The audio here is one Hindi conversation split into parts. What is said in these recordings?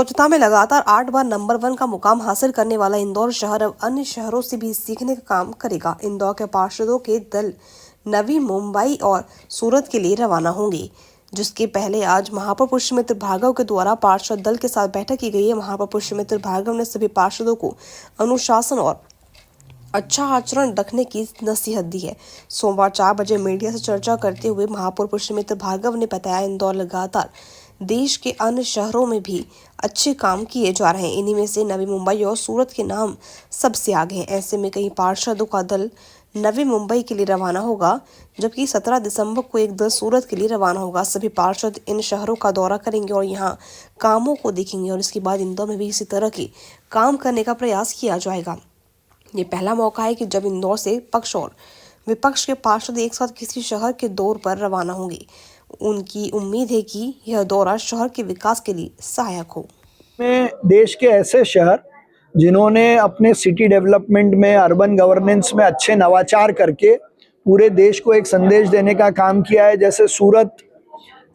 स्वच्छता में लगातार 8 बार नंबर 1 का मुकाम हासिल करने वाला इंदौर शहर अब अन्य शहरों से भी सीखने का काम करेगा। इंदौर के पार्षदों के दल नवी मुंबई और सूरत के लिए रवाना होंगे, जिसके पहले आज महापौर पुष्यमित्र भार्गव के द्वारा पार्षद दल के साथ बैठक की गई है। महापौर पुष्यमित्र भार्गव ने सभी पार्षदों को अनुशासन और अच्छा आचरण रखने की नसीहत दी है। सोमवार 4 बजे मीडिया से चर्चा करते हुए महापौर पुष्यमित्र भार्गव ने बताया, इंदौर लगातार देश के अन्य शहरों में भी अच्छे काम किए जा रहे हैं। इन्हीं में से नवी मुंबई और सूरत के नाम सबसे आगे हैं। ऐसे में कई पार्षदों का दल नवी मुंबई के लिए रवाना होगा, जबकि 17 दिसंबर को एक दल सूरत के लिए रवाना होगा। सभी पार्षद इन शहरों का दौरा करेंगे और यहाँ कामों को देखेंगे और इसके बाद इंदौर में भी इसी तरह के काम करने का प्रयास किया जाएगा। ये पहला मौका है कि जब इंदौर से पक्ष और विपक्ष के पार्षद एक साथ किसी शहर के दौर पर रवाना होंगे। उनकी उम्मीद है कि यह दौरा शहर के विकास के लिए सहायक हो। में देश के ऐसे शहर जिन्होंने अपने सिटी डेवलपमेंट में, अर्बन गवर्नेंस में अच्छे नवाचार करके पूरे देश को एक संदेश देने का काम किया है, जैसे सूरत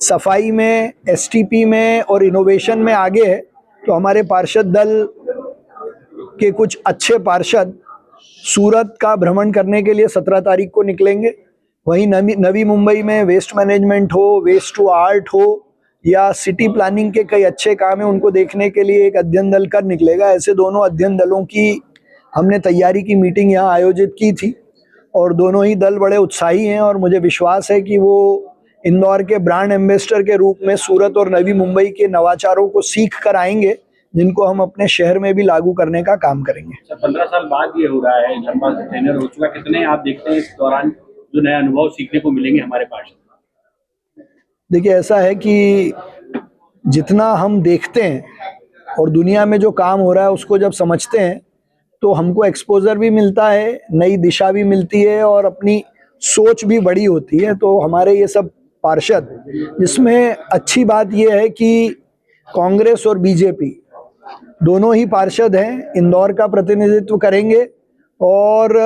सफाई में, एसटीपी में और इनोवेशन में आगे है, तो हमारे पार्षद दल के कुछ अच्छे पार्षद सूरत का भ्रमण करने के लिए 17 तारीख को निकलेंगे। वहीं नवी मुंबई में वेस्ट मैनेजमेंट हो, वेस्ट टू आर्ट हो या सिटी प्लानिंग के कई अच्छे काम हैं, उनको देखने के लिए एक अध्ययन दल कर निकलेगा। ऐसे दोनों अध्ययन दलों की हमने तैयारी की मीटिंग यहाँ आयोजित की थी और दोनों ही दल बड़े उत्साही हैं और मुझे विश्वास है कि वो इंदौर के ब्रांड एम्बेसडर के रूप में सूरत और नवी मुंबई के नवाचारों को सीख कर आएंगे, जिनको हम अपने शहर में भी लागू करने का काम करेंगे। 15 साल बाद ये हो रहा है, लंबा टेन्योर हो चुका, कितने आप देखते हैं इस दौरान जो नए अनुभव सीखने को मिलेंगे हमारे पार्षद? देखिए, ऐसा है कि जितना हम देखते हैं और दुनिया में जो काम हो रहा है उसको जब समझते हैं तो हमको एक्सपोजर भी मिलता है, नई दिशा भी मिलती है और अपनी सोच भी बड़ी होती है। तो हमारे ये सब पार्षद, जिसमें अच्छी बात ये है कि कांग्रेस और बीजेपी दोनों ही पार्षद हैं, इंदौर का प्रतिनिधित्व करेंगे और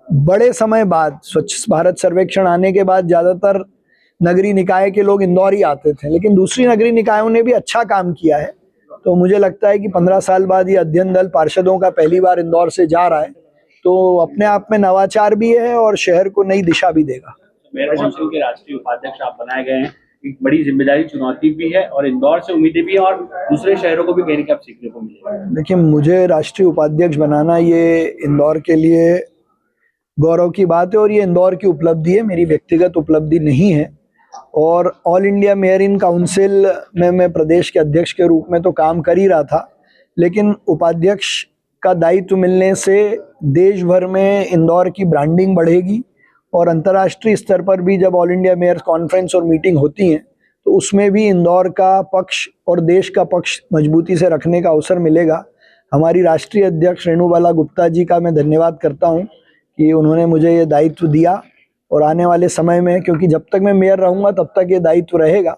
बड़े समय बाद स्वच्छ भारत सर्वेक्षण आने के बाद ज़्यादातर नगरीय निकाय के लोग इंदौर ही आते थे, लेकिन दूसरी नगरीय निकायों ने भी अच्छा काम किया है। तो मुझे लगता है कि 15 साल बाद ये अध्ययन दल पार्षदों का पहली बार इंदौर से जा रहा है, तो अपने आप में नवाचार भी है और शहर को नई दिशा भी देगा। मेयर काउंसिल के राष्ट्रीय उपाध्यक्ष आप बनाए गए हैं, एक बड़ी जिम्मेदारी, चुनौती भी है और इंदौर से उम्मीदें भी हैं और दूसरे शहरों को भी कहीं ना कहीं सीखने को मिलेगा। देखिए, मुझे राष्ट्रीय उपाध्यक्ष बनाना ये इंदौर के लिए गौरव की बात है और ये इंदौर की उपलब्धि है, मेरी व्यक्तिगत उपलब्धि नहीं है। और all India mayor in council में मैं प्रदेश के अध्यक्ष के रूप में तो काम कर ही रहा था, लेकिन उपाध्यक्ष का दायित्व मिलने से देश भर में इंदौर की ब्रांडिंग बढ़ेगी और अंतर्राष्ट्रीय स्तर पर भी जब ऑल इंडिया मेयर्स कॉन्फ्रेंस और मीटिंग होती हैं तो उसमें भी इंदौर का पक्ष और देश का पक्ष मजबूती से रखने का अवसर मिलेगा। हमारी राष्ट्रीय अध्यक्ष रेणुबाला गुप्ता जी का मैं धन्यवाद करता हूं कि उन्होंने मुझे ये दायित्व दिया और आने वाले समय में, क्योंकि जब तक मैं मेयर रहूँगा तब तक ये दायित्व रहेगा,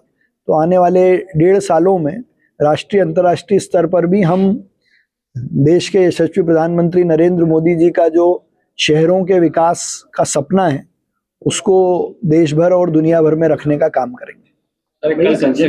तो आने वाले 1.5 सालों में राष्ट्रीय अंतर्राष्ट्रीय स्तर पर भी हम देश के यशस्वी प्रधानमंत्री नरेंद्र मोदी जी का जो शहरों के विकास का सपना है उसको देश भर और दुनिया भर में रखने का काम करेंगे।